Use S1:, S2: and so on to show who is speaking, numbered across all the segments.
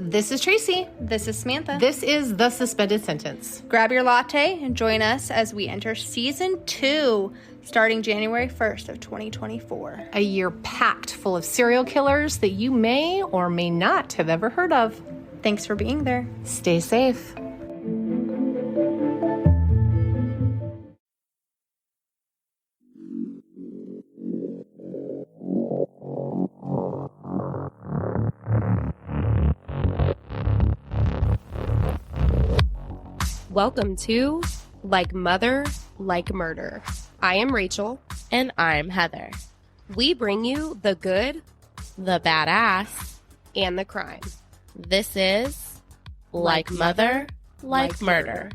S1: This is Tracy.
S2: This is Samantha.
S1: This is The Suspended Sentence.
S2: Grab your latte and join us as we enter Season 2, starting January 1st of 2024.
S1: A year packed full of serial killers that you may or may not have ever heard of.
S2: Thanks for being there.
S1: Stay safe.
S3: Welcome to Like Mother, Like Murder. I am Rachel.
S4: And I'm Heather.
S3: We bring you the good,
S4: The badass.
S3: and the crime.
S4: This is Like Mother, Like Murder.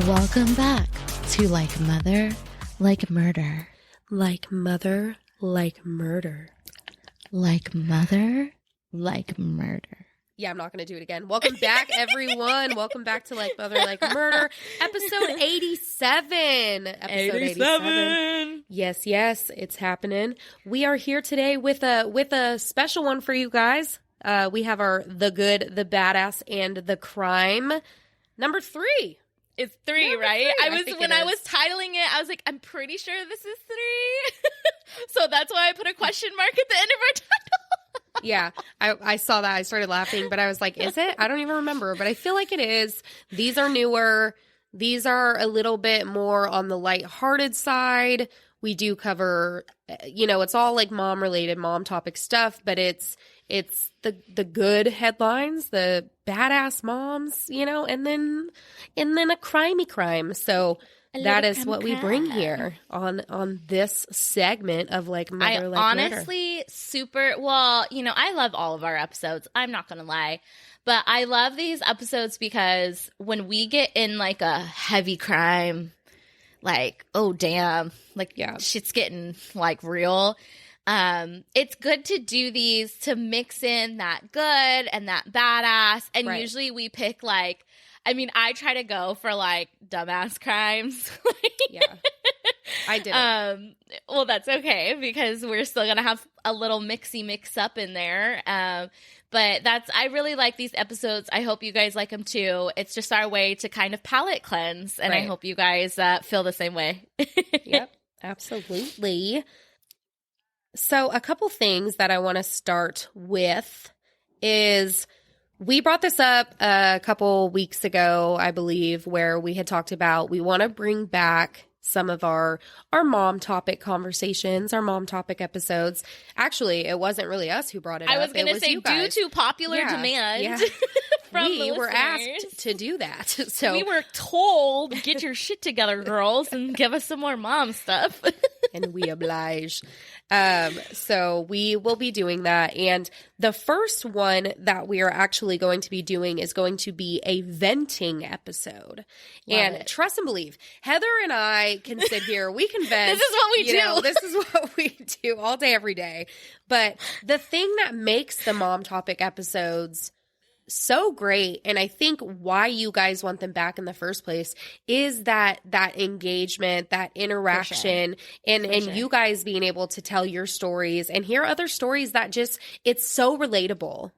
S4: Welcome back to Like Mother, Like Murder.
S3: Like Mother, Like Murder.
S4: Like Mother, Like Murder.
S3: Yeah, I'm not going to do it again. Welcome back, everyone. Welcome back to Like Mother, Like Murder, episode 87. Episode 87. Yes, it's happening. We are here today with a special one for you guys. We have our The Good, The Badass, and The Crime. Number 3.
S4: It's 3,
S3: Number
S4: right?
S3: 3,
S4: When I was titling it, I was like, I'm pretty sure this is 3. So that's why I put a question mark at the end of our title.
S3: Yeah, I saw that. I started laughing, but I was like, is it? I don't even remember, but I feel like it is. These are newer. These are a little bit more on the lighthearted side. We do cover, it's all like mom-related, mom topic stuff, but it's the good headlines, the badass moms, and then a crimey crime. So that is what we bring here on this segment of Like Mother, Like Murder.
S4: Honestly I love all of our episodes. I'm not going to lie. But I love these episodes because when we get in like a heavy crime, like, oh, damn, like shit's getting like real. It's good to do these to mix in that good and that badass. And usually we pick I try to go for like dumbass crimes.
S3: Yeah, I did.
S4: Well, that's okay because we're still going to have a little mix up in there. But I really like these episodes. I hope you guys like them too. It's just our way to kind of palate cleanse. And I hope you guys feel the same way.
S3: Yep, absolutely. So a couple things that I want to start with is we brought this up a couple weeks ago, I believe, where we had talked about we want to bring back some of our mom topic conversations, our mom topic episodes. Actually, it wasn't really us who brought it up.
S4: I was going to say, due to popular demand from the listeners,
S3: were asked to do that. So
S4: we were told, get your shit together, girls, and give us some more mom stuff.
S3: And we oblige. So we will be doing that. And the first one that we are actually going to be doing is going to be a venting episode. Trust and believe, Heather and I can sit here. We can vent.
S4: This is what we do.
S3: This is what we do all day, every day. But the thing that makes the mom topic episodes so great, and I think why you guys want them back in the first place, is that engagement, that interaction, and you guys being able to tell your stories and hear other stories that just, it's so relatable.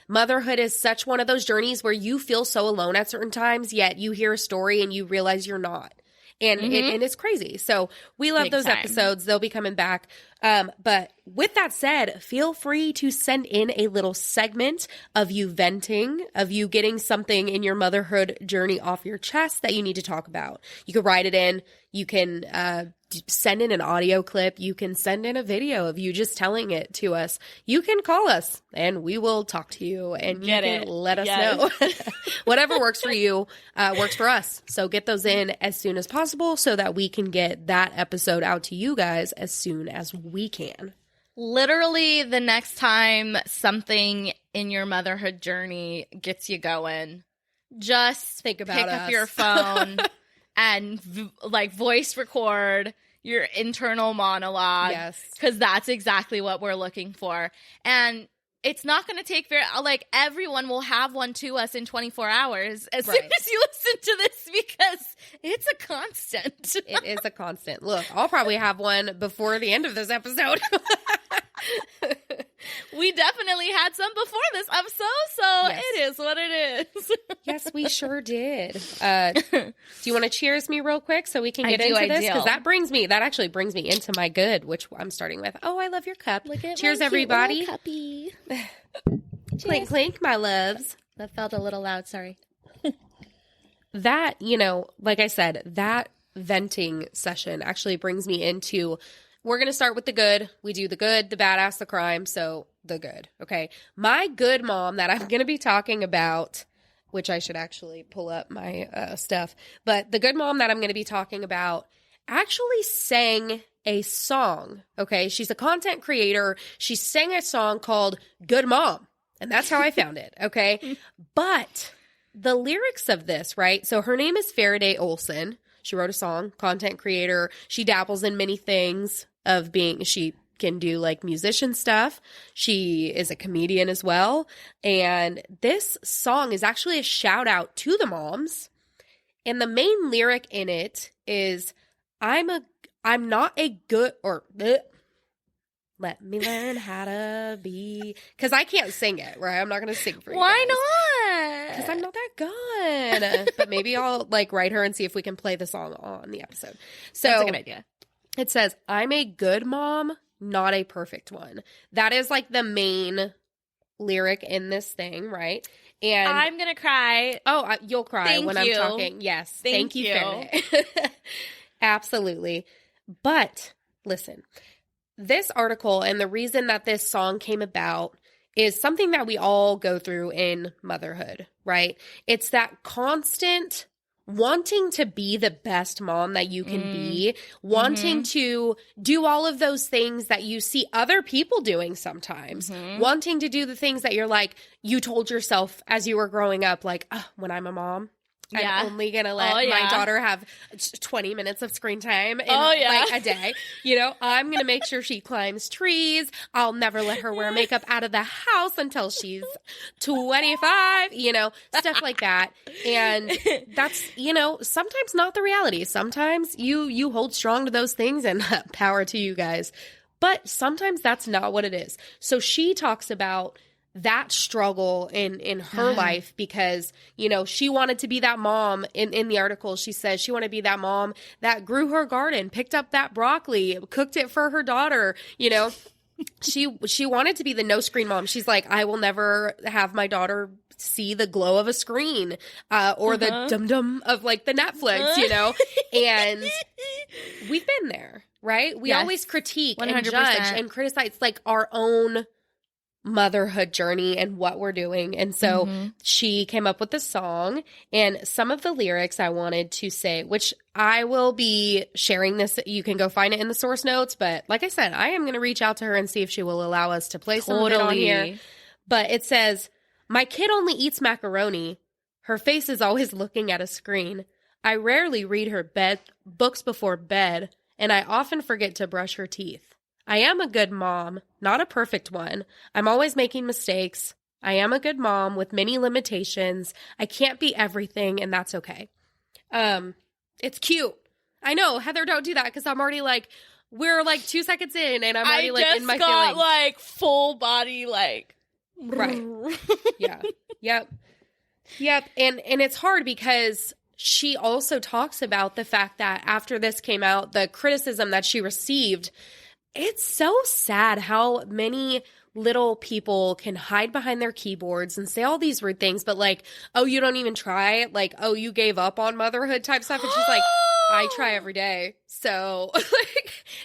S3: Motherhood is such one of those journeys where you feel so alone at certain times, yet you hear a story and you realize you're not. And it's crazy. So we love those episodes. They'll be coming back. But with that said, feel free to send in a little segment of you venting, of you getting something in your motherhood journey off your chest that you need to talk about. You can write it in. You can send in an audio clip. You can send in a video of you just telling it to us. You can call us and we will talk to you and you can let us know. Whatever works for you works for us. So get those in as soon as possible so that we can get that episode out to you guys as soon as we can.
S4: Literally the next time something in your motherhood journey gets you going, just
S3: think about
S4: pick up your phone and voice record your internal monologue.
S3: Yes.
S4: Because that's exactly what we're looking for. And it's not going to take everyone will have one to us in 24 hours as soon as you listen to this because it's a constant.
S3: It is a constant. Look, I'll probably have one before the end of this episode.
S4: We definitely had some before this episode, so
S3: Yes.
S4: it is what it is.
S3: Yes, we sure did. Do you want to cheers me real quick so we can get into
S4: I
S3: this?
S4: do.
S3: Because that actually brings me into my good, which I'm starting with. Oh, I love your cup.
S4: Look at
S3: Cheers,
S4: my cute
S3: everybody.
S4: little cuppy.
S3: Clink, clink, my loves.
S4: That felt a little loud, sorry.
S3: That, like I said, that venting session actually brings me into, we're going to start with the good. We do the good, the badass, the crime. So the good. Okay. My good mom that I'm going to be talking about, which I should actually pull up my stuff, but the good mom that I'm going to be talking about actually sang a song. Okay. She's a content creator. She sang a song called Good Mom. And that's how I found it. Okay. But the lyrics of this, right? So her name is Faraday Olson. She wrote a song, content creator. She dabbles in many things she can do like musician stuff. She is a comedian as well. And this song is actually a shout out to the moms. And the main lyric in it is, I'm not a good, let me learn how to be, because I can't sing it, right? I'm not going to sing for you.
S4: Why
S3: guys.
S4: not?
S3: Because I'm not that good. But maybe I'll like write her and see if we can play the song on the episode. So
S4: That's a good idea.
S3: It says, I'm a good mom, not a perfect one. That is like the main lyric in this thing, right? And
S4: I'm going to cry.
S3: oh, you'll cry
S4: Thank
S3: when
S4: you.
S3: I'm talking. Yes.
S4: Thank you.
S3: Faraday. Absolutely. But listen, this article and the reason that this song came about is something that we all go through in motherhood, right? It's that constant wanting to be the best mom that you can be, wanting to do all of those things that you see other people doing sometimes, wanting to do the things that you're like, you told yourself as you were growing up, like, oh, when I'm a mom,
S4: Yeah.
S3: I'm only going to let my daughter have 20 minutes of screen time in like a day. I'm going to make sure she climbs trees. I'll never let her wear makeup out of the house until she's 25, stuff like that. And that's, sometimes not the reality. Sometimes you hold strong to those things and power to you guys. But sometimes that's not what it is. So she talks about that struggle in her life because, she wanted to be that mom. In the article, she says she wanted to be that mom that grew her garden, picked up that broccoli, cooked it for her daughter, She wanted to be the no screen mom. She's like, I will never have my daughter see the glow of a screen or the dum-dum of like the Netflix, and we've been there, right? We always critique
S4: 100%.
S3: and judge and criticize like our own motherhood journey and what we're doing. And so she came up with this song, and some of the lyrics I wanted to say, which I will be sharing this. You can go find it in the source notes. But like I said, I am going to reach out to her and see if she will allow us to play some of it on here. But it says, my kid only eats macaroni. Her face is always looking at a screen. I rarely read her books before bed, and I often forget to brush her teeth. I am a good mom, not a perfect one. I'm always making mistakes. I am a good mom with many limitations. I can't be everything, and that's okay. It's cute. I know, Heather, don't do that because I'm already like, we're like 2 seconds in, and I'm already like in my feelings.
S4: I just got like full body like.
S3: Right. Yeah. Yep. And it's hard because she also talks about the fact that after this came out, the criticism that she received. It's so sad how many little people can hide behind their keyboards and say all these rude things, but like, oh, you don't even try? Like, oh, you gave up on motherhood type stuff? And she's like, I try every day. So,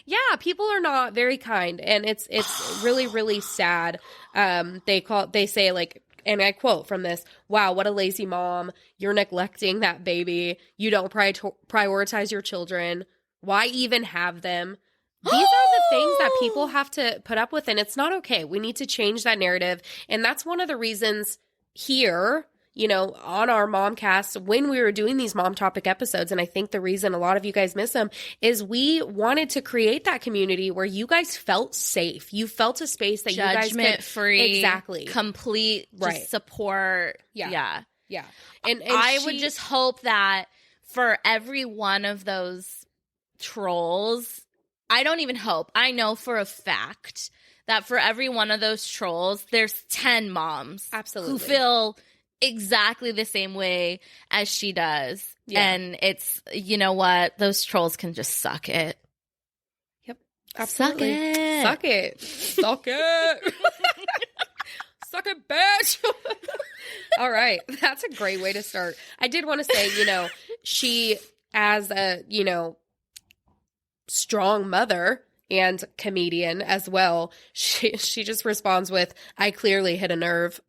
S3: yeah, people are not very kind, and it's really, really sad. They say like, and I quote from this, wow, what a lazy mom. You're neglecting that baby. You don't prioritize your children. Why even have them? These are the things that people have to put up with, and it's not okay. We need to change that narrative. And that's one of the reasons here, on our Momcast, when we were doing these mom topic episodes, and I think the reason a lot of you guys miss them is we wanted to create that community where you guys felt safe. You felt a space that you guys could—
S4: judgment-free,
S3: exactly,
S4: complete support. Yeah.
S3: And
S4: I would just hope that for every one of those trolls— I don't even hope. I know for a fact that for every one of those trolls, there's 10 moms
S3: Absolutely.
S4: who feel exactly the same way as she does.
S3: Yeah.
S4: And it's, you know what? Those trolls can just suck it.
S3: Yep. Absolutely.
S4: Suck it.
S3: Suck it. Suck it. Suck it, bitch. All right. That's a great way to start. I did want to say, she, as a, strong mother and comedian as well, she just responds with, I clearly hit a nerve.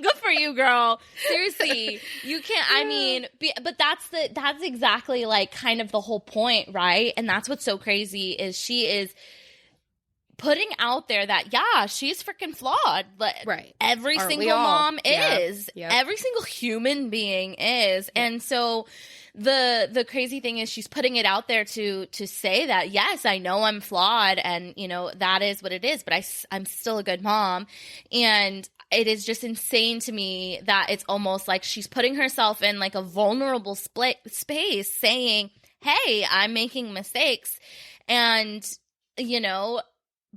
S4: Good for you, girl. Seriously, you can't. But that's exactly like kind of the whole point, right? And that's what's so crazy is she is putting out there that she's freaking flawed.
S3: Right.
S4: Every
S3: Aren't we
S4: single
S3: all?
S4: mom is.
S3: Yep.
S4: Every single human being is. And so the crazy thing is she's putting it out there to say that, yes, I know I'm flawed and, that is what it is, but I'm still a good mom. And it is just insane to me that it's almost like she's putting herself in like a vulnerable space saying, hey, I'm making mistakes and,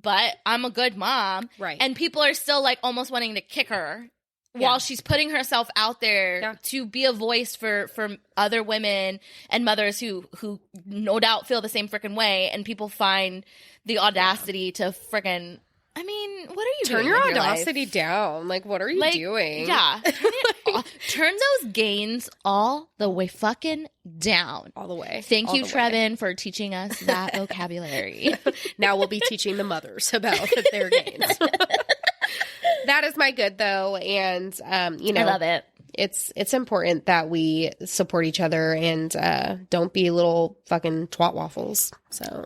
S4: but I'm a good mom.
S3: Right.
S4: And people are still like almost wanting to kick her while she's putting herself out there to be a voice for other women and mothers who no doubt feel the same freaking way. And people find the audacity to freaking, what are you doing?
S3: Turn your
S4: with
S3: audacity
S4: life?
S3: down. Like, what are you doing?
S4: Yeah. Turn those gains all the way fucking down.
S3: All the way.
S4: Thank
S3: all
S4: you,
S3: the way.
S4: Trevin, for teaching us that vocabulary.
S3: Now we'll be teaching the mothers about their gains. That is my good, though. And,
S4: I love it.
S3: It's important that we support each other and don't be little fucking twat waffles. So,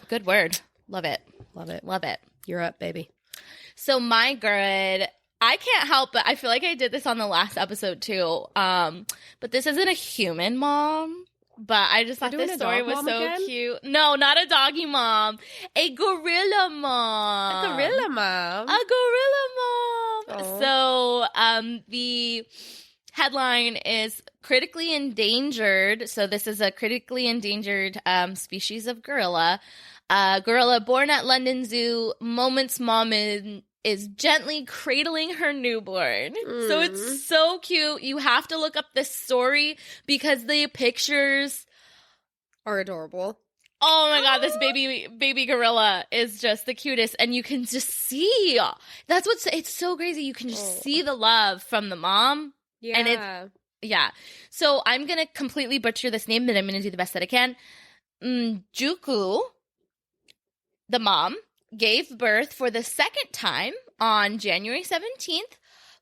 S4: good word. Love it.
S3: love it.
S4: Love it.
S3: You're up, baby.
S4: So my good, I can't help but I feel like I did this on the last episode too. But this isn't a human mom. But I just thought
S3: doing
S4: this
S3: a
S4: story
S3: dog
S4: was
S3: mom
S4: so
S3: again?
S4: cute. No, not a doggy mom. A gorilla mom.
S3: A gorilla mom.
S4: A gorilla mom.
S3: Aw.
S4: So the headline is critically endangered. So this is a critically endangered species of gorilla. Gorilla born at London Zoo. Moment's mom is gently cradling her newborn. So it's so cute. You have to look up this story because the pictures
S3: Are adorable.
S4: Oh my god, this baby gorilla is just the cutest, and you can just see. It's so crazy. You can just see the love from the mom.
S3: Yeah.
S4: And yeah. So I'm gonna completely butcher this name, but I'm gonna do the best that I can. Juku, the mom, gave birth for the second time on January 17th,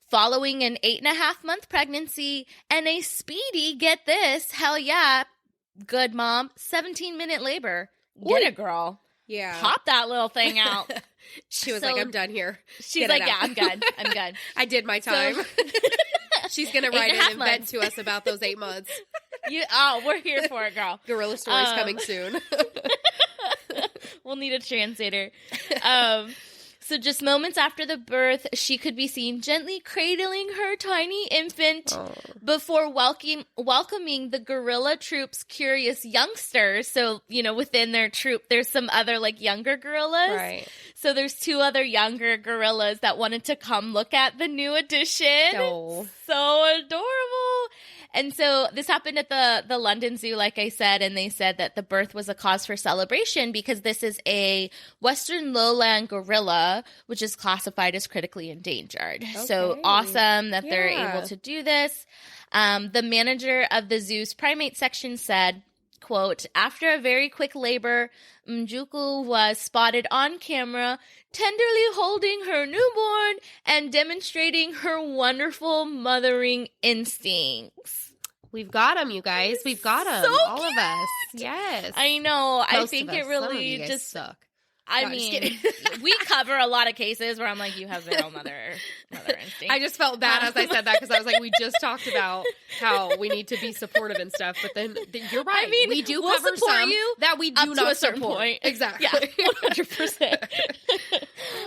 S4: following an 8.5-month pregnancy and a speedy, get this, hell yeah, good mom, 17-minute labor. Get it, girl.
S3: Yeah.
S4: Pop that little thing out.
S3: She was
S4: So-
S3: like, I'm done here.
S4: She's
S3: Get it
S4: like,
S3: out.
S4: yeah, I'm good. I'm good.
S3: I did my time. She's going to write
S4: 8.5
S3: and
S4: months.
S3: vent to us about those 8 months.
S4: We're here for it, girl.
S3: Gorilla stories
S4: Um,
S3: coming soon.
S4: We'll need a translator. So just moments after the birth, she could be seen gently cradling her tiny infant before welcoming the gorilla troop's curious youngsters. So, within their troop, there's some other younger gorillas.
S3: Right.
S4: So there's 2 other younger gorillas that wanted to come look at the new addition.
S3: Oh.
S4: So adorable. And so this happened at the London Zoo, like I said, and they said that the birth was a cause for celebration because this is a Western lowland gorilla, which is classified as critically endangered. So
S3: Okay.
S4: awesome that they're
S3: Yeah.
S4: able to do this. The manager of the zoo's primate section said, quote, after a very quick labor, Mjuku was spotted on camera tenderly holding her newborn and demonstrating her wonderful mothering instincts.
S3: We've got them, you guys. We've got them.
S4: So
S3: all of us. Yes.
S4: I know. I
S3: Most
S4: think
S3: of
S4: it
S3: us. Some of
S4: really
S3: you guys
S4: just
S3: suck.
S4: I
S3: No, I'm just
S4: mean,
S3: kidding.
S4: we cover a lot of cases where I'm like, you have zero mother instinct.
S3: I just felt bad as I said that because I was like, we just talked about how we need to be supportive and stuff, but then you're right.
S4: I mean,
S3: we do
S4: we'll
S3: cover
S4: support
S3: some
S4: you
S3: that we do
S4: up
S3: not
S4: to a certain
S3: support.
S4: point.
S3: Exactly.
S4: Yeah, 100%.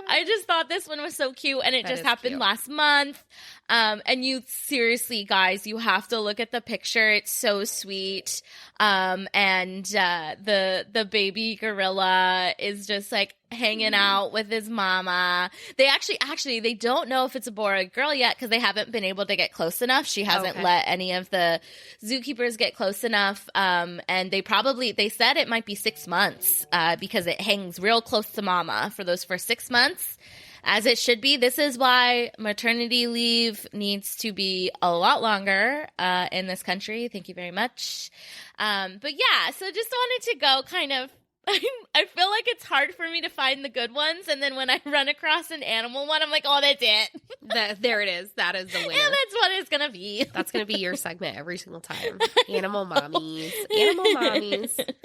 S4: I just thought this one was so cute, and it
S3: That
S4: just
S3: is
S4: happened
S3: cute.
S4: last month. And you seriously, guys, you have to look at the picture. It's so sweet. And the baby gorilla is just like hanging out with his mama. They actually they don't know if it's a boy or a girl yet because they haven't been able to get close enough. She hasn't let any of the zookeepers get close enough. And they said it might be 6 months because it hangs real close to mama for those first 6 months, as it should be. This is why maternity leave needs to be a lot longer in this country. Thank you very much. But yeah, so just wanted to go kind of, I feel like it's hard for me to find the good ones. And then when I run across an animal one, I'm like, oh, that's it.
S3: There it is. That is the winner.
S4: And that's what it's going to be.
S3: That's going to be your segment every single time. Animal mommies. Animal mommies.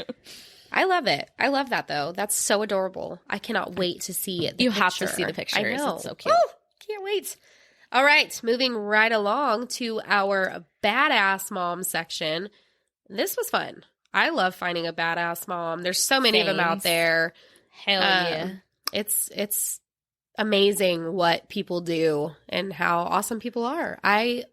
S3: I love it. I love that, though. That's so adorable. I cannot wait to see it.
S4: You have to see the pictures.
S3: I know.
S4: It's so cute.
S3: Oh, can't wait. All right. Moving right along to our badass mom section. This was fun. I love finding a badass mom. There's so many of them out there.
S4: Hell yeah.
S3: It's amazing what people do and how awesome people are. I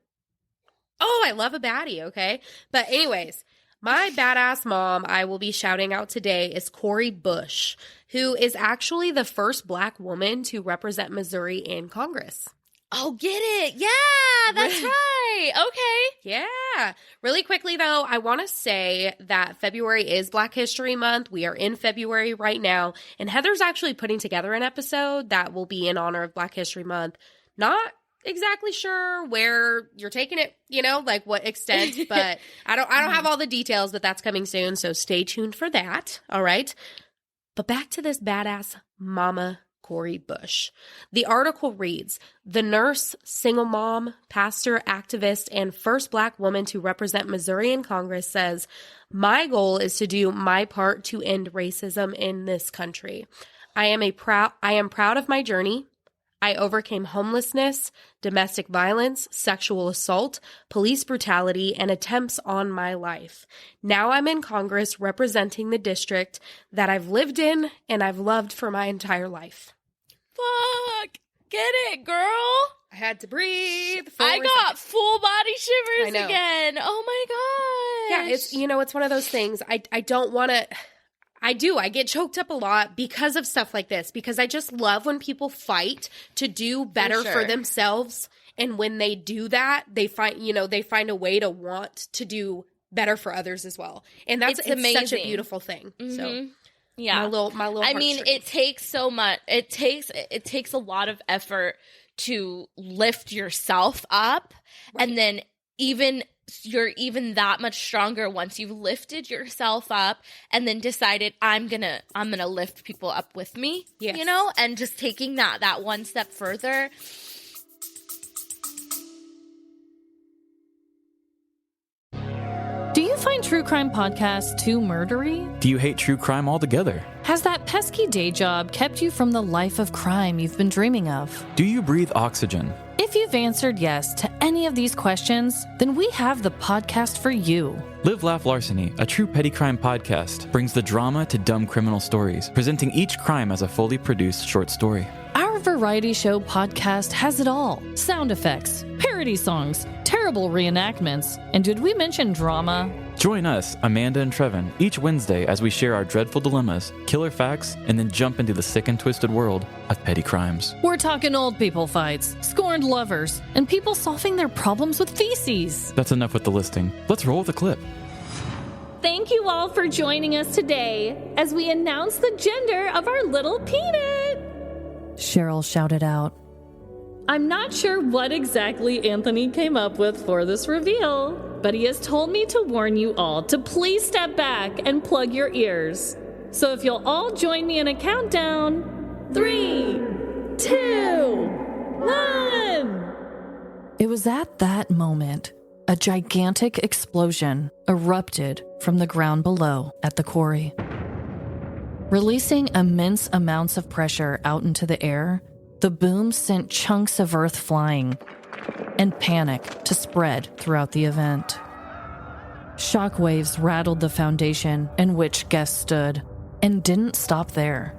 S3: love a baddie, okay? But anyways, my badass mom I will be shouting out today is Cori Bush, who is actually the first Black woman to represent Missouri in Congress.
S4: Oh, get it. Yeah, that's right. Okay.
S3: Yeah. Really quickly, though, I want to say that February is Black History Month. We are in February right now, and Heather's actually putting together an episode that will be in honor of Black History Month. Not exactly sure where you're taking it, like what extent, but I don't have all the details, but that's coming soon, so stay tuned for that. All right. But back to this badass mama Cori Bush. The article reads, the nurse, single mom, pastor, activist, and first Black woman to represent Missouri in Congress says, my goal is to do my part to end racism in this country. I am proud of my journey. I overcame homelessness, domestic violence, sexual assault, police brutality, and attempts on my life. Now I'm in Congress representing the district that I've lived in and I've loved for my entire life.
S4: Fuck. Get it, girl.
S3: I had to breathe.
S4: I got full body shivers again. Oh my gosh.
S3: Yeah, it's one of those things. I don't want to... I get choked up a lot because of stuff like this, because I just love when people fight to do better for themselves. And when they do that, they find a way to want to do better for others as well. And it's such a beautiful thing. Mm-hmm. So
S4: yeah,
S3: my little
S4: I mean, it takes so much. It takes a lot of effort to lift yourself up. Right. And then you're even that much stronger once you've lifted yourself up and then decided I'm gonna lift people up with me, and just taking that one step further.
S5: Do you find true crime podcasts too murdery?
S6: Do you hate true crime altogether?
S5: Has that pesky day job kept you from the life of crime you've been dreaming of?
S6: Do you breathe oxygen?
S5: If you've answered yes to any of these questions, then we have the podcast for you.
S6: Live, Laugh, Larceny, a true petty crime podcast, brings the drama to dumb criminal stories, presenting each crime as a fully produced short story.
S5: Our variety show podcast has it all. Sound effects, parody songs, terrible reenactments, and did we mention drama?
S6: Join us, Amanda and Trevin, each Wednesday as we share our dreadful dilemmas, killer facts, and then jump into the sick and twisted world of petty crimes.
S5: We're talking old people fights, scorned lovers, and people solving their problems with feces.
S6: That's enough with the listing. Let's roll the clip.
S7: Thank you all for joining us today as we announce the gender of our little peanut.
S5: Cheryl shouted out.
S7: I'm not sure what exactly Anthony came up with for this reveal, but he has told me to warn you all to please step back and plug your ears. So if you'll all join me in a countdown, 3, 2, 1.
S5: It was at that moment a gigantic explosion erupted from the ground below at the quarry. Releasing immense amounts of pressure out into the air, the boom sent chunks of earth flying, and panic to spread throughout the event. Shockwaves rattled the foundation in which guests stood, and didn't stop there.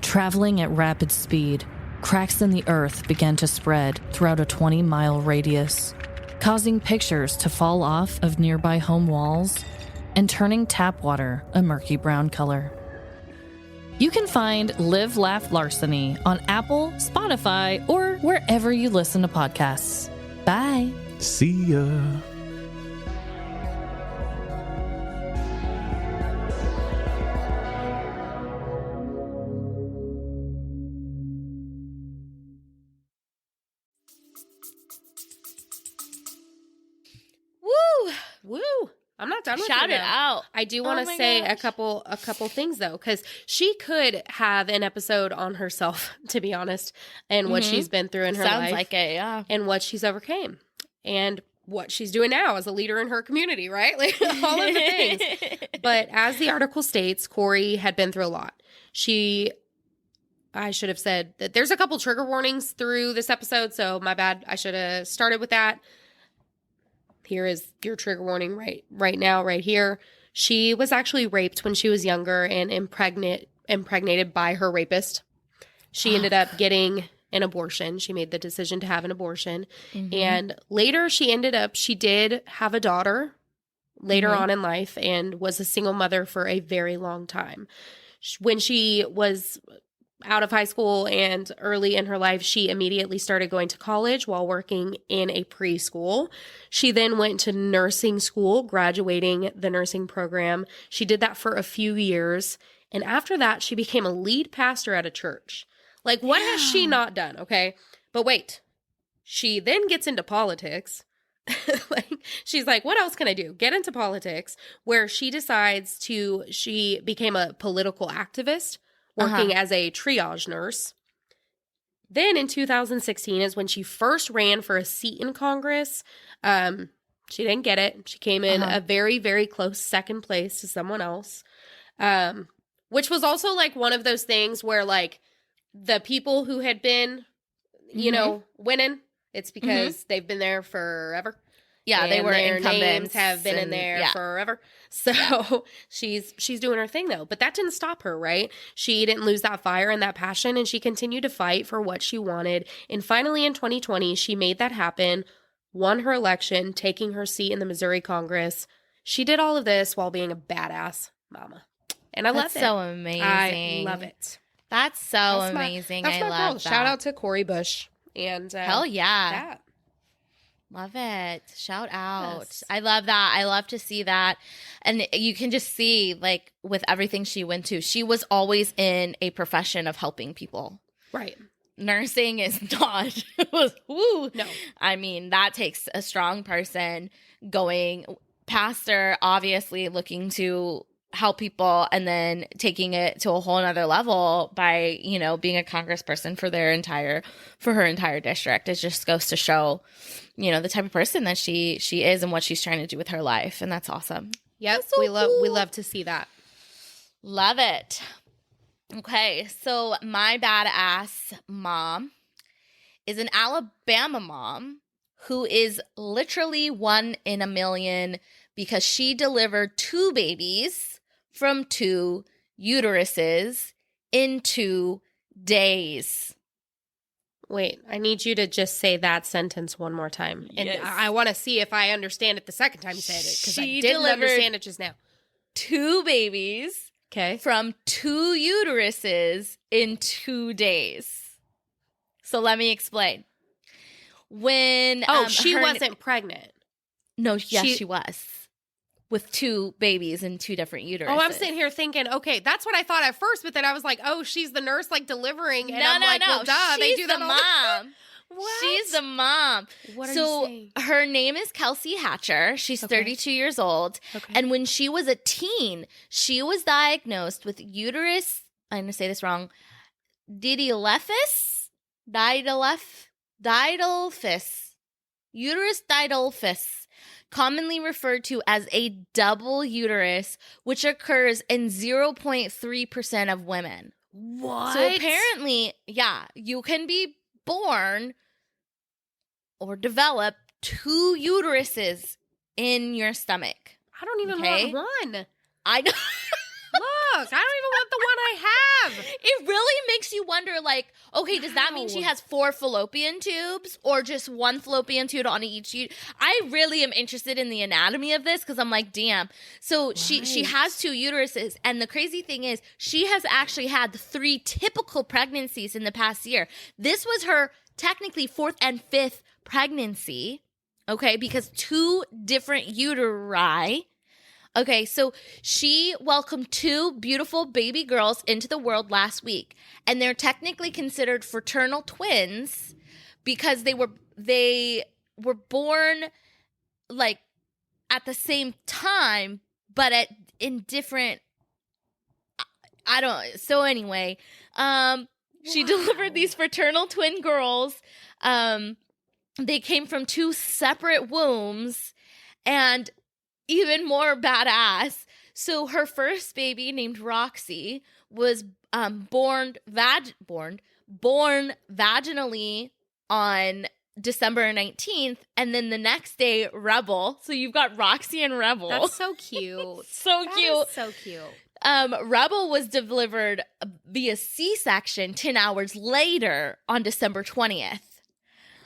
S5: Traveling at rapid speed, cracks in the earth began to spread throughout a 20-mile radius, causing pictures to fall off of nearby home walls and turning tap water a murky brown color. You can find Live Laugh Larceny on Apple, Spotify, or wherever you listen to podcasts. Bye.
S6: See ya.
S3: Woo! I'm not done with
S4: Shout
S3: it
S4: it out.
S3: I do want to say a couple things though, because she could have an episode on herself, to be honest, and what she's been through in her life.
S4: Sounds like it, yeah.
S3: And what she's overcame, and what she's doing now as a leader in her community, right? Like all of the things. But as the article states, Corey had been through a lot. I should have said that there's a couple trigger warnings through this episode, so my bad. I should have started with that. Here is your trigger warning right now, right here. She was actually raped when she was younger and impregnated by her rapist. She ended up getting an abortion. She made the decision to have an abortion. And later she did have a daughter later on in life and was a single mother for a very long time. When she was out of high school and early in her life, she immediately started going to college while working in a preschool. She then went to nursing school, graduating the nursing program. She did that for a few years. And after that, she became a lead pastor at a church. Like, what has she not done? Okay. But wait, she then gets into politics. She's like, what else can I do? Get into politics, where she became a political activist, working as a triage nurse. Then in 2016 is when she first ran for a seat in Congress. She didn't get it. She came in a very, very close second place to someone else, which was also like one of those things where like the people who had been, winning, it's because they've been there forever.
S4: Yeah, they were
S3: their
S4: incumbents.
S3: Names have been in there forever. So she's doing her thing though. But that didn't stop her, right? She didn't lose that fire and that passion, and she continued to fight for what she wanted. And finally in 2020, she made that happen, won her election, taking her seat in the Missouri Congress. She did all of this while being a badass mama. And I love it.
S4: That's so amazing.
S3: I love it.
S4: That's so amazing.
S3: That's my
S4: love
S3: girl.
S4: that.
S3: Shout out to Corey Bush. And
S4: hell yeah.
S3: that.
S4: Love it. Shout out.
S3: Yes.
S4: I love that. I love to see that. And you can just see, like, with everything she went to, she was always in a profession of helping people.
S3: Right.
S4: Nursing is not. Woo.
S3: No.
S4: I mean, that takes a strong person going pastor, obviously looking to help people, and then taking it to a whole nother level by, being a congressperson for her entire district. It just goes to show, the type of person that she is and what she's trying to do with her life. And that's awesome.
S3: Yep.
S4: That's so
S3: we
S4: cool.
S3: love to see that.
S4: Love it. Okay. So my badass mom is an Alabama mom who is literally 1 in a million because she delivered 2 babies from 2 uteruses in 2 days.
S3: Wait, I need you to just say that sentence one more time. And
S4: Yes.
S3: I want to see if I understand it the second time you said it, because I
S4: She
S3: didn't
S4: delivered
S3: understand it just now.
S4: 2 babies
S3: Okay.
S4: from 2 uteruses in 2 days. So let me explain. When
S3: she wasn't pregnant.
S4: No, yes, she was. With 2 babies in 2 different uteruses.
S3: Oh, I'm sitting here thinking, okay, that's what I thought at first, but then I was like, oh, she's the nurse, like, delivering. And I'm like, well, duh,
S4: She's
S3: they do that
S4: the
S3: all the time.
S4: mom.
S3: What?
S4: She's the mom.
S3: What are
S4: so
S3: you saying?
S4: her name is Kelsey Hatcher. She's 32 years old.
S3: Okay.
S4: And when she was a teen, she was diagnosed with uterus, I'm going to say this wrong, didelphys? Uterus didelphys. Commonly referred to as a double uterus, which occurs in 0.3% of women.
S3: What?
S4: So apparently, you can be born or develop 2 uteruses in your stomach.
S3: I don't even want one.
S4: I know.
S3: Look, I don't even want the one I have.
S4: It really makes you wonder, like, okay, does that mean she has 4 fallopian tubes or just 1 fallopian tube on each? I really am interested in the anatomy of this because I'm like, damn. So she has 2 uteruses. And the crazy thing is she has actually had 3 typical pregnancies in the past year. This was her technically 4th and 5th pregnancy. Okay, because 2 different uteri. Okay, so she welcomed 2 beautiful baby girls into the world last week, and they're technically considered fraternal twins because they were born like at the same time, but in different. I don't. So anyway, she delivered these fraternal twin girls. They came from 2 separate wombs, and even more badass. So her first baby, named Roxy, was born vaginally on December 19th, and then the next day, Rebel. So you've got Roxy and Rebel.
S3: That's so cute.
S4: So cute.
S3: So cute.
S4: Rebel was delivered via C-section 10 hours later on December 20th.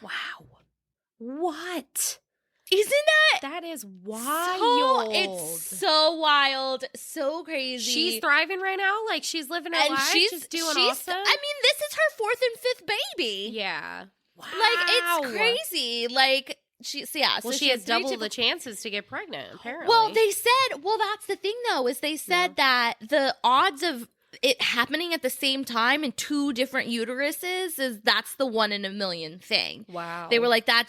S3: Wow. What?
S4: Isn't that?
S3: That is wild.
S4: It's so wild, so crazy.
S3: She's thriving right now. Like, she's living her life. She's doing awesome.
S4: I mean, this is her 4th and 5th baby.
S3: Yeah. Wow.
S4: Like, it's crazy. Like, so
S3: she has
S4: has
S3: double the chances to get pregnant, apparently.
S4: Well, they said, that's the thing, though, is they said that the odds of it happening at the same time in 2 different uteruses that's the 1 in a million thing.
S3: Wow.
S4: They were like, that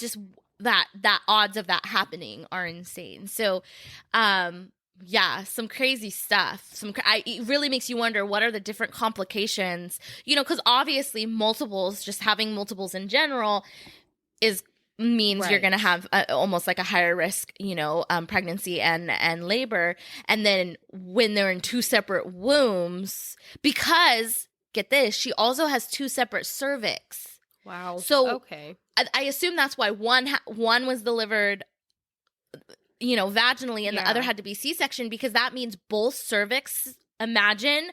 S4: odds of that happening are insane. So, some crazy stuff. It really makes you wonder, what are the different complications? Because obviously just having multiples in general means you're going to have almost like a higher risk, pregnancy and labor. And then when they're in 2 separate wombs, because get this, she also has 2 separate cervix.
S3: Wow.
S4: So
S3: okay.
S4: I assume that's why one was delivered, vaginally, and the other had to be C-section, because that means both cervix. Imagine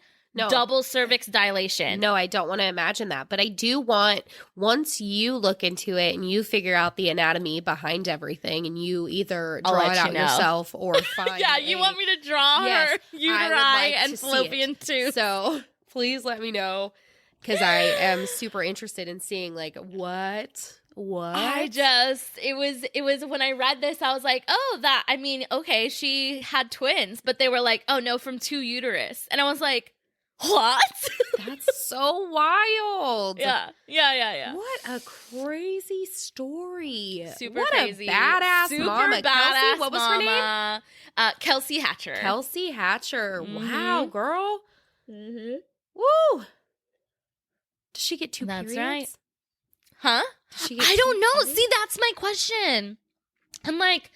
S4: double cervix dilation.
S3: No, I don't want to imagine that, but I do want, once you look into it and you figure out the anatomy behind everything, and you either draw it out yourself or find.
S4: You want me to draw her uteri and fallopian tube.
S3: So please let me know, because I am super interested in seeing, like, what.
S4: It was when I read this, I was like, okay, she had twins, but they were like, oh no, from 2 uterus. And I was like, what?
S3: That's so wild.
S4: Yeah.
S3: What a crazy story.
S4: Super
S3: what
S4: crazy.
S3: A badass
S4: Super
S3: mama.
S4: Badass
S3: Kelsey, what was her
S4: mama.
S3: name?
S4: Kelsey Hatcher.
S3: Kelsey Hatcher.
S4: Mm-hmm.
S3: Wow, girl.
S4: Mm-hmm.
S3: Woo. Does she get 2 periods?
S4: That's right. Huh?
S3: I
S4: don't know. See, that's my question. I'm like,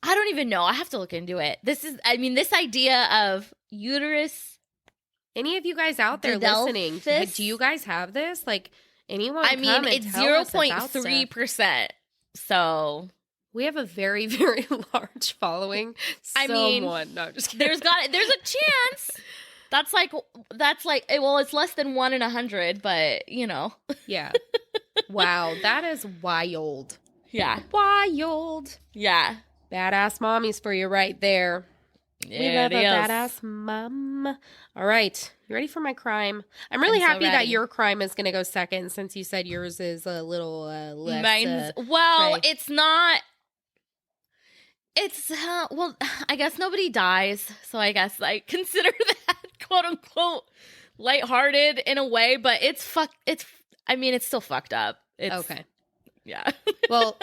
S4: I don't even know. I have to look into it. This idea of uterus.
S3: Any of you guys out there listening, do you guys have this? Like, anyone?
S4: It's 0.3%. So
S3: we have a very, very large following. No, I'm just kidding.
S4: There's a chance. That's like, it's less than 1 in 100, but
S3: Yeah. Wow. That is wild.
S4: Yeah.
S3: Wild.
S4: Yeah.
S3: Badass mommies for you right there. We love a badass mom. All right. You ready for my crime? I'm really happy that your crime is going to go second, since you said yours is a little less.
S4: Mine's, it's not. It's, I guess nobody dies. So I guess consider that quote unquote lighthearted in a way, but it's still fucked up.
S3: Okay.
S4: Yeah.
S3: Well,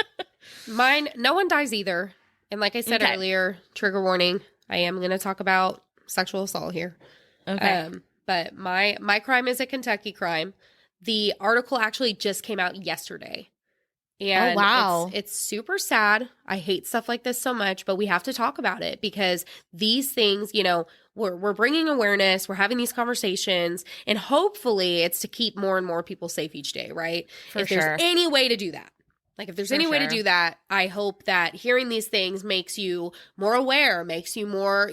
S3: mine, no one dies either. And like I said earlier, trigger warning, I am going to talk about sexual assault here.
S4: Okay.
S3: But my crime is a Kentucky crime. The article actually just came out yesterday. And
S4: wow.
S3: It's super sad. I hate stuff like this so much, but we have to talk about it, because these things, we're bringing awareness, we're having these conversations, and hopefully it's to keep more and more people safe each day, right? If there's any way to do that. Like, if there's any way to do that, I hope that hearing these things makes you more aware, makes you more,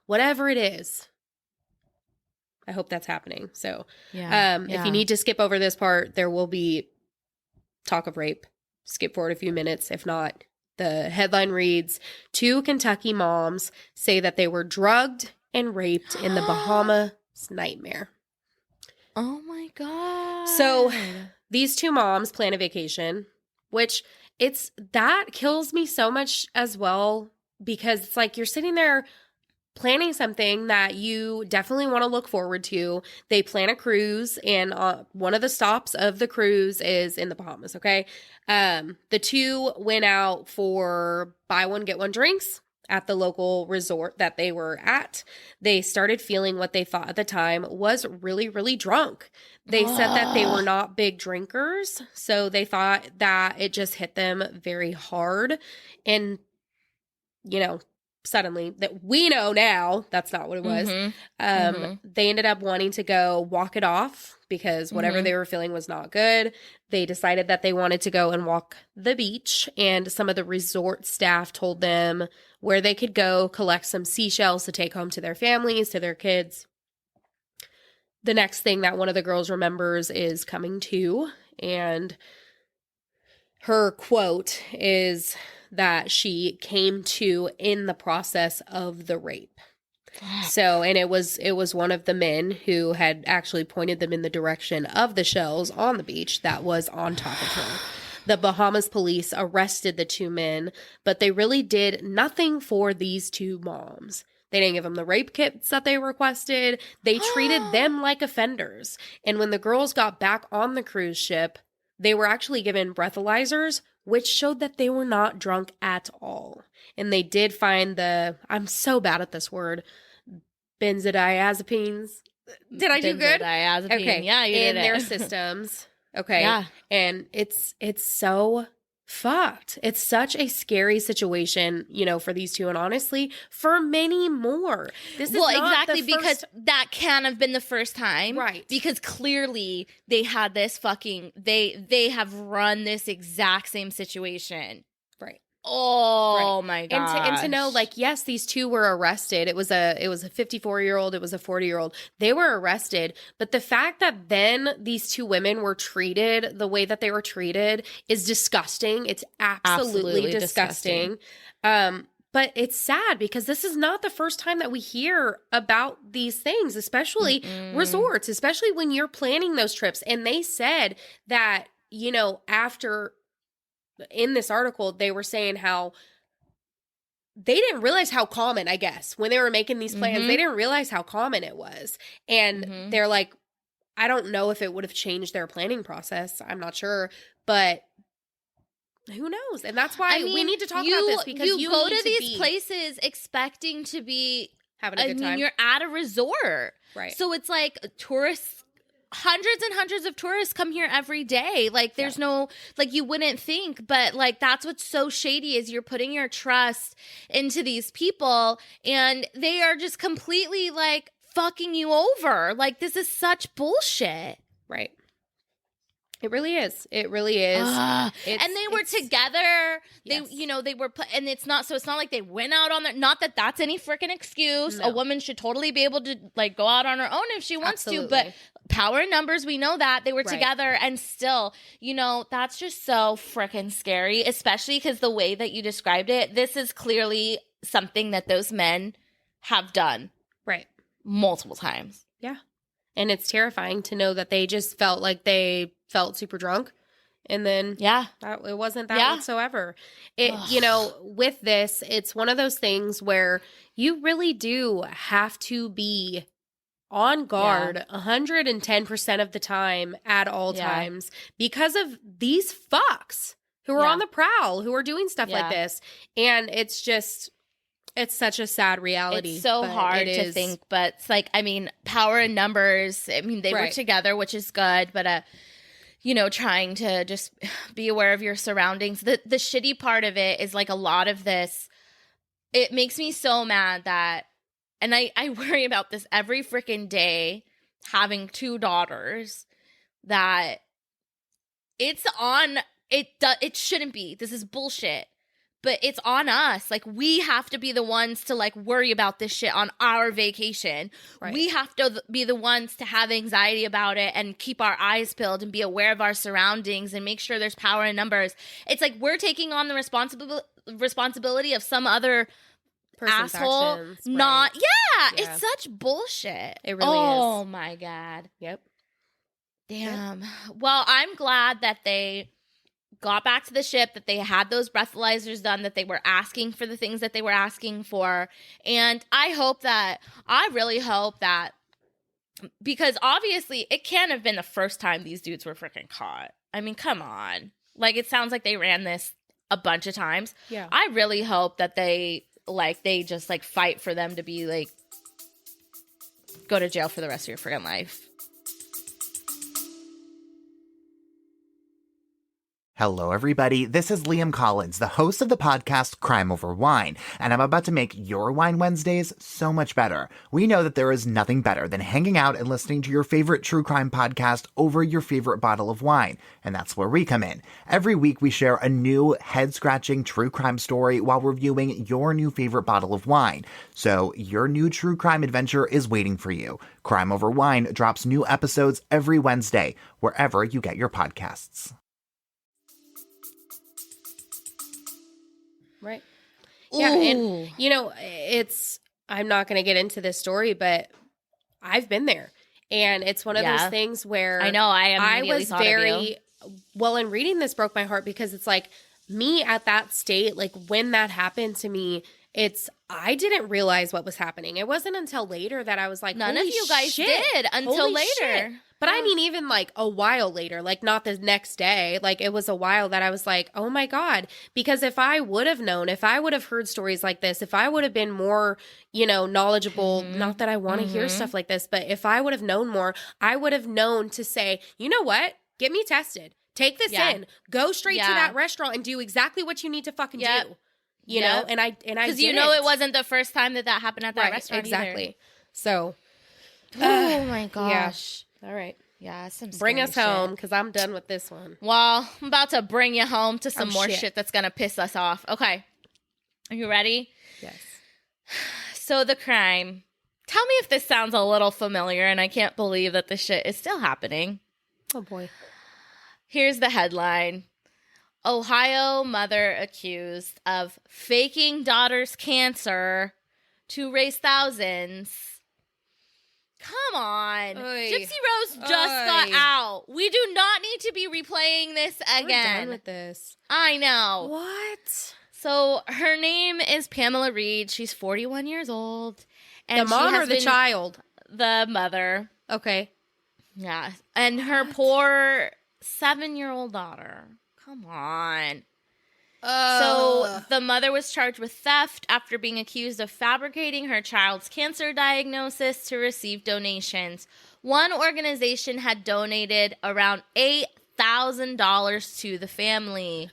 S3: whatever it is. I hope that's happening. So
S4: Yeah.
S3: if you need to skip over this part, there will be talk of rape. Skip forward a few minutes. If not, the headline reads, 2 Kentucky moms say that they were drugged and raped in the Bahamas nightmare.
S4: Oh my God.
S3: So these 2 moms plan a vacation, which that kills me so much as well, because it's like you're sitting there planning something that you definitely want to look forward to. They plan a cruise, and one of the stops of the cruise is in the Bahamas, okay? The 2 went out for buy one, get one drinks at the local resort that they were at. They started feeling what they thought at the time was really, really drunk. They said that they were not big drinkers, so they thought that it just hit them very hard. And, suddenly, that we know now that's not what it was. They ended up wanting to go walk it off because whatever they were feeling was not good. They decided that they wanted to go and walk the beach, and some of the resort staff told them where they could go collect some seashells to take home to their families, to their kids. The next thing that one of the girls remembers is coming to, and her quote is that she came to in the process of the rape. So, and it was one of the men who had actually pointed them in the direction of the shells on the beach that was on top of her. The Bahamas police arrested the 2 men, but they really did nothing for these 2 moms. They didn't give them the rape kits that they requested. They treated them like offenders. And when the girls got back on the cruise ship, they were actually given breathalyzers, which showed that they were not drunk at all. And they did find I'm so bad at this word, benzodiazepines. Did I do good?
S4: Benzodiazepine.
S3: Okay.
S4: Yeah, you did
S3: in
S4: it.
S3: their systems. Okay.
S4: Yeah.
S3: And it's so fucked. It's such a scary situation, for these 2, and honestly, for many more. This is not
S4: exactly,
S3: the
S4: because
S3: first...
S4: that can have been the first time.
S3: Right.
S4: Because clearly they had this they have run this exact same situation.
S3: Right.
S4: Oh my god!
S3: And to know, yes, these 2 were arrested. It was a 54-year-old. It was a 40-year-old. They were arrested, but the fact that then these 2 women were treated the way that they were treated is disgusting. It's absolutely disgusting. But it's sad because this is not the first time that we hear about these things, especially resorts, especially when you're planning those trips. And they said that, after. In this article, they were saying how they didn't realize how common, I guess, when they were making these plans, they didn't realize how common it was. And they're like, I don't know if it would have changed their planning process. I'm not sure, but who knows? And that's why we need to talk about this, because you
S4: go
S3: need
S4: to these places expecting to be
S3: having a good time.
S4: You're at a resort.
S3: Right.
S4: So it's like tourists. Hundreds and hundreds of tourists come here every day. There's no, you wouldn't think, but that's what's so shady is you're putting your trust into these people and they are just completely fucking you over. This is such bullshit.
S3: Right. It really is. It really is.
S4: And they were together.
S3: Yes.
S4: They were and it's not like they went out on their, not that that's any freaking excuse.
S3: No.
S4: A woman should totally be able to go out on her own if she wants
S3: Absolutely.
S4: to, but power in numbers, we know that they were together, and still, that's just so freaking scary, especially because the way that you described it, this is clearly something that those men have done.
S3: Right.
S4: Multiple times.
S3: Yeah. And it's terrifying to know that they just felt like they felt super drunk. And then it wasn't that whatsoever. With this, it's one of those things where you really do have to be on guard 110% of the time at all times because of these fucks who are on the prowl, who are doing stuff like this. And it's just, it's such a sad reality.
S4: It's so hard to think, but it's power in numbers. They were together, which is good, but trying to just be aware of your surroundings. The shitty part of it is a lot of this, it makes me so mad that, and I worry about this every freaking day, having 2 daughters, that it's on, it shouldn't be. This is bullshit. but it's on us. Like, we have to be the ones to like worry about this shit on our vacation.
S3: Right.
S4: We have to be the ones to have anxiety about it and keep our eyes peeled and be aware of our surroundings and make sure there's power in numbers. It's like we're taking on the responsibility of some other
S3: Person's
S4: asshole.
S3: actions, right.
S4: Not, yeah,
S3: Yeah.
S4: it's such bullshit.
S3: It really is.
S4: Oh my God.
S3: Yep.
S4: Damn. Well, I'm glad that they got back to the ship, that they had those breathalyzers done, that they were asking for the things that they were asking for. And I really hope that, because obviously it can't have been the first time these dudes were freaking caught. I mean, come on. Like, it sounds like they ran this a bunch of times.
S3: Yeah.
S4: I really hope that they just like fight for them to be like, go to jail for the rest of your freaking life.
S8: Hello, everybody. This is Liam Collins, the host of the podcast Crime Over Wine, and I'm about to make your Wine Wednesdays so much better. We know that there is nothing better than hanging out and listening to your favorite true crime podcast over your favorite bottle of wine, and that's where we come in. Every week, we share a new head-scratching true crime story while reviewing your new favorite bottle of wine. So your new true crime adventure is waiting for you. Crime Over Wine drops new episodes every Wednesday, wherever you get your podcasts.
S3: Right. Yeah.
S4: Ooh.
S3: And, you know, I'm not going to get into this story, but I've been there. And it's one of those things where
S4: I know I
S3: was very, well, and reading this broke my heart because it's like me at that state, like when that happened to me, I didn't realize what was happening. It wasn't until later that I was like,
S4: none of
S3: holy
S4: you guys
S3: shit.
S4: did until
S3: Holy
S4: later.
S3: shit. But I mean, even like a while later, like not the next day, like it was a while that I was like, oh my God. Because if I would have known, if I would have heard stories like this, if I would have been more, knowledgeable, not that I want to hear stuff like this, but if I would have known more, I would have known to say, you know what? Get me tested. Take this in. Go straight to that restaurant and do exactly what you need to fucking do. You know? And I
S4: because it wasn't the first time that happened at that restaurant
S3: exactly.
S4: either.
S3: So,
S4: oh my gosh.
S3: All right.
S4: Yeah, some
S3: Bring us
S4: scary
S3: home
S4: shit.
S3: because I'm done with this one.
S4: Well, I'm about to bring you home to some more
S3: shit.
S4: shit that's gonna piss us off. Okay, are you ready?
S3: Yes.
S4: So the crime. Tell me if this sounds a little familiar, and I can't believe that this shit is still happening.
S3: Oh boy.
S4: Here's the headline. Ohio mother accused of faking daughter's cancer to raise thousands. Come on.
S3: Oy.
S4: Gypsy Rose just got out. We do not need to be replaying this
S3: We're
S4: again.
S3: done with this.
S4: I know.
S3: What?
S4: So her name is Pamela Reed. She's 41 years old. And
S3: The mom
S4: she
S3: or
S4: has
S3: the
S4: been
S3: child?
S4: The mother.
S3: Okay.
S4: Yeah. And her poor 7-year-old daughter. Come on. So the mother was charged with theft after being accused of fabricating her child's cancer diagnosis to receive donations. One organization had donated around $8,000 to the family.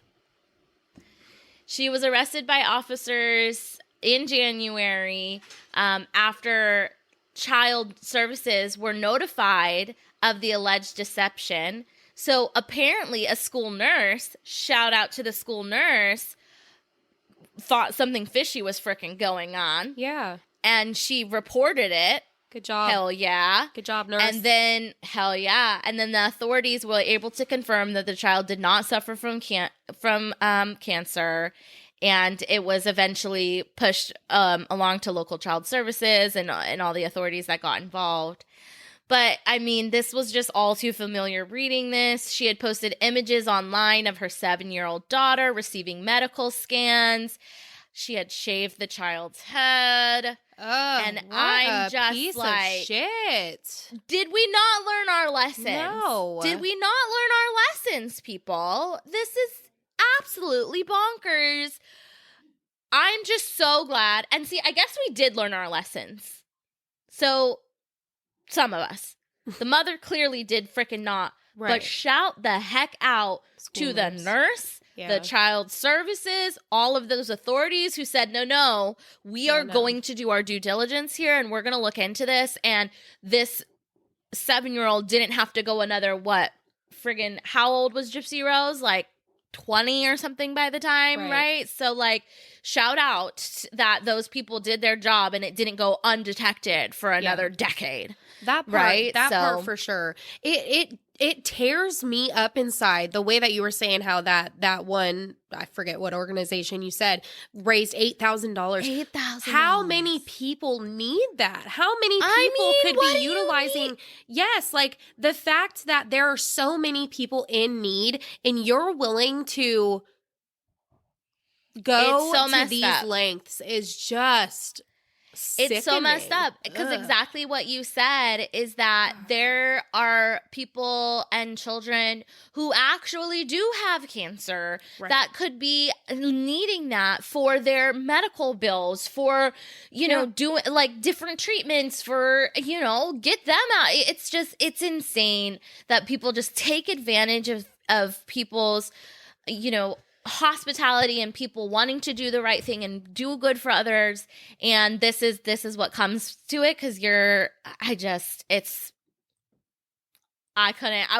S4: She was arrested by officers in January after child services were notified of the alleged deception. So apparently a school nurse, shout out to the school nurse, thought something fishy was freaking going on.
S3: Yeah.
S4: And she reported it.
S3: Good job.
S4: Hell yeah.
S3: Good job, nurse.
S4: And then, hell yeah. And then the authorities were able to confirm that the child did not suffer from cancer. And it was eventually pushed along to local child services and all the authorities that got involved. But, I mean, this was just all too familiar reading this. She had posted images online of her 7-year-old daughter receiving medical scans. She had shaved the child's head. And
S3: what
S4: I'm
S3: a
S4: just
S3: piece
S4: like,
S3: of shit.
S4: did we not learn our lessons?
S3: No.
S4: Did we not learn our lessons, people? This is absolutely bonkers. I'm just so glad. And see, I guess we did learn our lessons. So, some of us. The mother clearly did freaking not.
S3: Right.
S4: But shout the heck out to the nurse, the child services, all of those authorities who said, no, we are going to do our due diligence here and we're going to look into this. And this 7-year-old didn't have to go another, how old was Gypsy Rose? Like 20 or something by the time, right? So like shout out that those people did their job and it didn't go undetected for another decade.
S3: That part,
S4: right?
S3: Part for sure. It tears me up inside, the way that you were saying how that one, I forget what organization you said, raised $8,000.
S4: $8,000.
S3: How many people need that? How many people could be utilizing? Yes, like the fact that there are so many people in need and you're willing to go to these lengths is just sickening.
S4: It's so messed up because exactly what you said is that there are people and children who actually do have cancer that could be needing that for their medical bills, for, you know, doing like different treatments for, you know, get them out. It's just, it's insane that people just take advantage of people's, you know, hospitality and people wanting to do the right thing and do good for others. And this is what comes to it, because I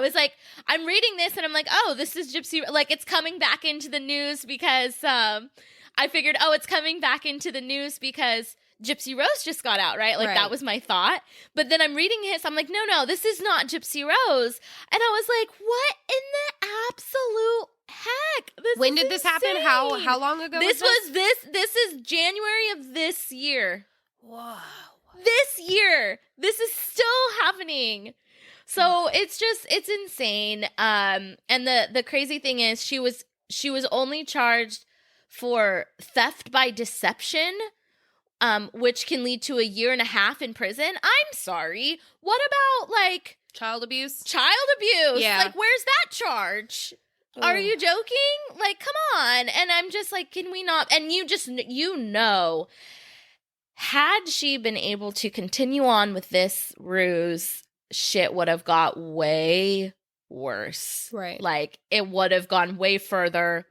S4: was like, I'm reading this and I'm like, oh, this is Gypsy, like it's coming back into the news because I figured, oh, it's coming back into the news because Gypsy Rose just got out, right? Like that was my thought. But then I'm reading this, I'm like, no, this is not Gypsy Rose. And I was like, what in the absolute heck?
S3: When did this happen? How long ago
S4: this was this? This is January of this year.
S3: Wow.
S4: This year. This is still happening. So it's insane. And the crazy thing is she was only charged for theft by deception, which can lead to 1.5 years in prison. I'm sorry. What about like
S3: child abuse?
S4: Yeah. Like where's that charge? Are you joking? Like, come on. And I'm just like, can we not? And you know, had she been able to continue on with this ruse, shit would have got way worse.
S3: Right.
S4: Like, it would have gone way further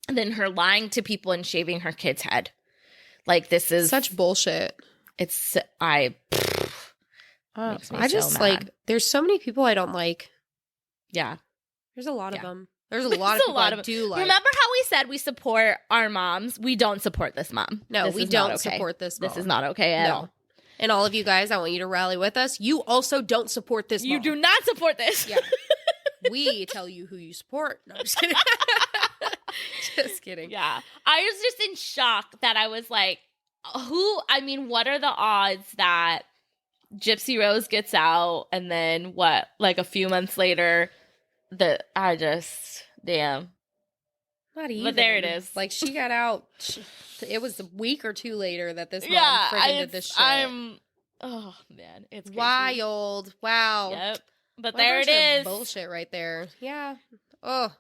S4: than her lying to people and shaving her kid's head. Like, this is
S3: such bullshit.
S4: I
S3: just like, there's so many people I don't like.
S4: Yeah.
S3: There's a lot of them. There's a lot of people I do like.
S4: Remember how we said we support our moms? We don't support this mom.
S3: No, we don't support this mom.
S4: This is not okay at all.
S3: And all of you guys, I want you to rally with us. You also don't support this mom.
S4: You do not support this.
S3: Yeah. We tell you who you support. No, I'm just kidding. Just kidding.
S4: Yeah. I was just in shock that I was like, what are the odds that Gypsy Rose gets out and then like a few months later, damn.
S3: Not even.
S4: But there it is.
S3: Like, she got out. It was a week or two later that this mom friggin' did this shit.
S4: Oh, man. It's crazy.
S3: Wild. Wow.
S4: Yep. But there it is.
S3: Bullshit right there. Yeah. Oh.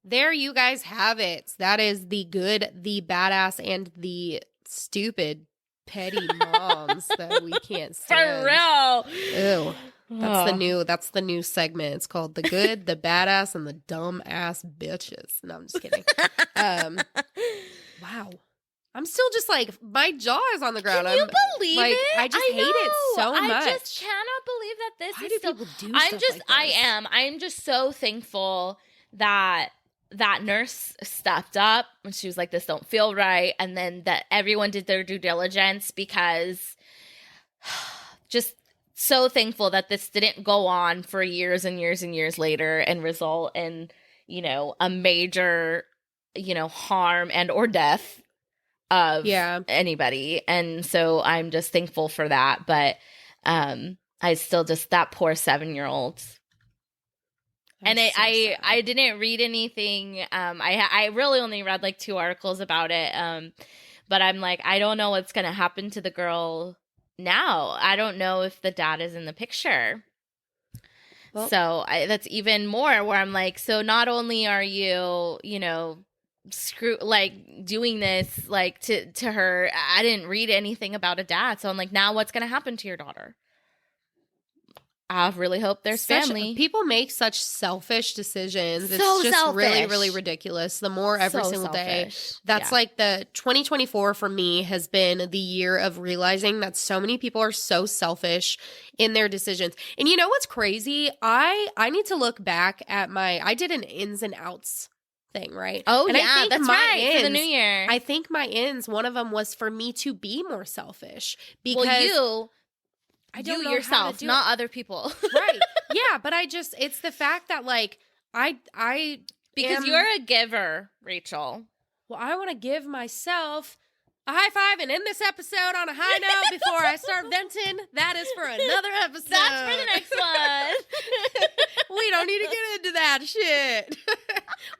S3: There you guys have it. That is the good, the badass, and the stupid, petty moms that we can't stand.
S4: For real.
S3: Ew. That's the new segment. It's called The Good, the Badass, and the Dumb Ass Bitches. No, I'm just kidding. Wow. I'm still just like, my jaw is on the ground.
S4: Can you believe it?
S3: I just hate it so much.
S4: I just cannot believe that this
S3: Why
S4: is
S3: do
S4: still.
S3: people do stuff like this?
S4: I am just so thankful that nurse stepped up and she was like, this don't feel right. And then that everyone did their due diligence, because just so thankful that this didn't go on for years and years and years later and result in, you know, a major, you know, harm and or death of anybody. And so I'm just thankful for that. But I still just, that poor 7-year-old. And I didn't read anything. I really only read like 2 articles about it. But I'm like, I don't know what's going to happen to the girl now. I don't know if the dad is in the picture. Well, so that's even more where I'm like, so not only are you, you know, doing this like to her, I didn't read anything about a dad. So I'm like, now what's going to happen to your daughter? I really hope there's family.
S3: People make such selfish decisions. It's just really, really ridiculous. The more every single day. That's like the 2024 for me has been the year of realizing that so many people are so selfish in their decisions. And you know what's crazy? I need to look back at I did an ins and outs thing, right?
S4: Oh,
S3: and
S4: yeah,
S3: I think
S4: that's
S3: my
S4: right, for the new year.
S3: I think my ends, one of them was for me to be more selfish because I don't know
S4: yourself,
S3: how to do
S4: not
S3: it.
S4: other people.
S3: Right. Yeah, but it's the fact that like
S4: because you're a giver, Rachel.
S3: Well, I want to give myself a high five and end this episode on a high note before I start venting. That is for another episode.
S4: That's for the next one.
S3: We don't need to get into that shit.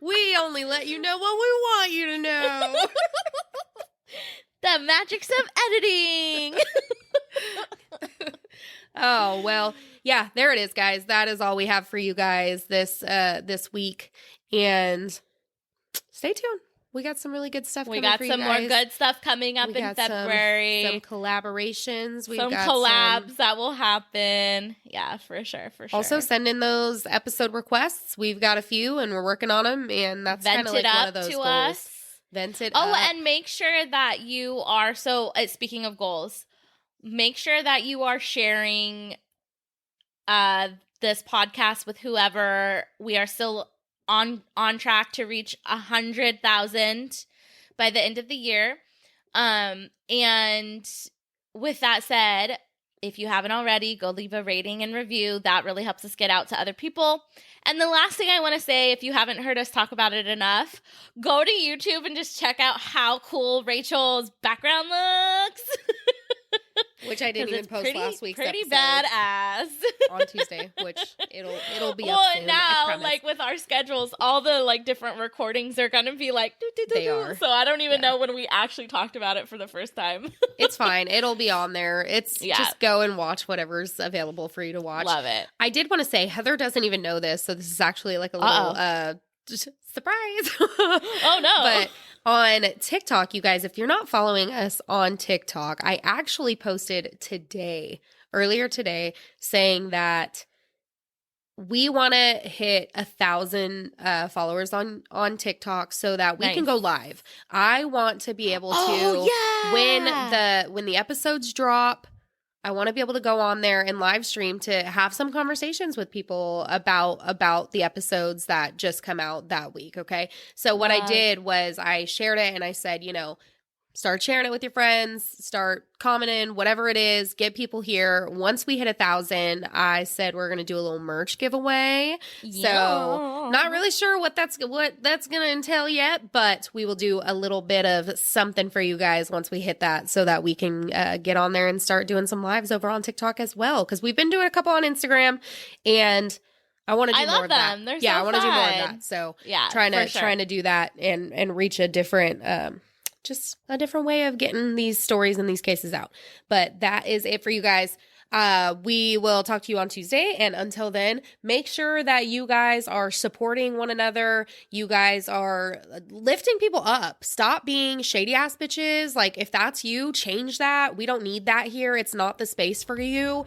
S3: We only let you know what we want you to know.
S4: The magics of editing.
S3: Oh, well, yeah, there it is, guys. That is all we have for you guys this week. And stay tuned. We got some really good stuff coming for you guys.
S4: We got some more good stuff coming up in February.
S3: Some collaborations.
S4: We've got collabs that will happen. Yeah, for sure.
S3: Also, send in those episode requests. We've got a few, and we're working on them, and that's kind of like one of those goals.
S4: Us.
S3: Vent it up.
S4: Oh, and make sure that you are, speaking of goals, make sure that you are sharing this podcast with whoever. We are still on track to reach 100,000 by the end of the year. And with that said, if you haven't already, go leave a rating and review. That really helps us get out to other people. And the last thing I want to say, if you haven't heard us talk about it enough, go to YouTube and just check out how cool Rachel's background looks.
S3: Which I didn't even post last week's
S4: pretty
S3: episode.
S4: Badass.
S3: On Tuesday, which it'll be up
S4: well,
S3: soon,
S4: now, like, with our schedules, all the, like, different recordings are going to be, like,
S3: They are.
S4: So I don't even know when we actually talked about it for the first time.
S3: It's fine. It'll be on there. Just go and watch whatever's available for you to watch.
S4: Love it.
S3: I did want to say, Heather doesn't even know this, so this is actually like a little surprise.
S4: Oh, no.
S3: But on TikTok, you guys, if you're not following us on TikTok, I actually posted earlier today, saying that we want to hit 1,000 followers on TikTok so that we can go live. I want to be able to, when the episodes drop, I want to be able to go on there and live stream to have some conversations with people about the episodes that just come out that week, okay? So what I did was I shared it and I said, start sharing it with your friends, start commenting, whatever it is, get people here. Once we hit 1,000, I said we're going to do a little merch giveaway. Yeah. So not really sure what that's going to entail yet, but we will do a little bit of something for you guys once we hit that so that we can get on there and start doing some lives over on TikTok as well. Because we've been doing a couple on Instagram, and I want to do more of that.
S4: They're
S3: I want to do more of that. So trying to do that and reach a different just a different way of getting these stories and these cases out. But that is it for you guys. We will talk to you on Tuesday. And until then, make sure that you guys are supporting one another. You guys are lifting people up. Stop being shady ass bitches. Like, if that's you, change that. We don't need that here. It's not the space for you.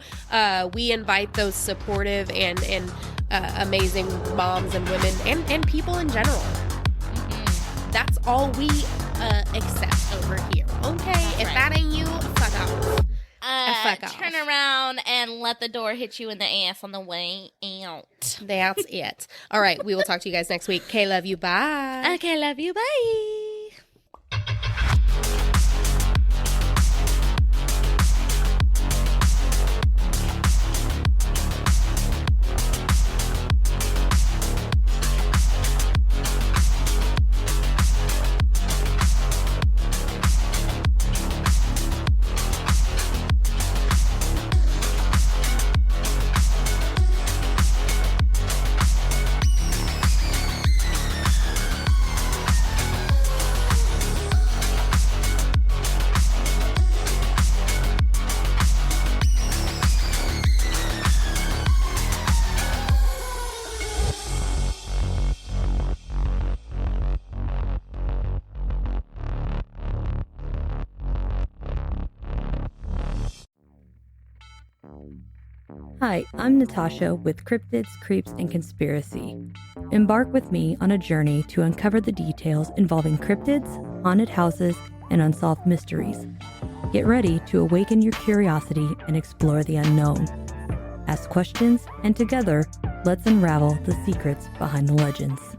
S3: We invite those supportive and amazing moms and women and people in general. Mm-hmm. That's all we accept over here. Okay, if that ain't you, fuck off. Fuck off.
S4: Turn around and let the door hit you in the ass on the way out.
S3: That's it. All right, we will talk to you guys next week. Okay, love you. Bye.
S4: Okay, love you. Bye.
S9: Hi, I'm Natasha with Cryptids, Creeps, and Conspiracy. Embark with me on a journey to uncover the details involving cryptids, haunted houses, and unsolved mysteries. Get ready to awaken your curiosity and explore the unknown. Ask questions, and together, let's unravel the secrets behind the legends.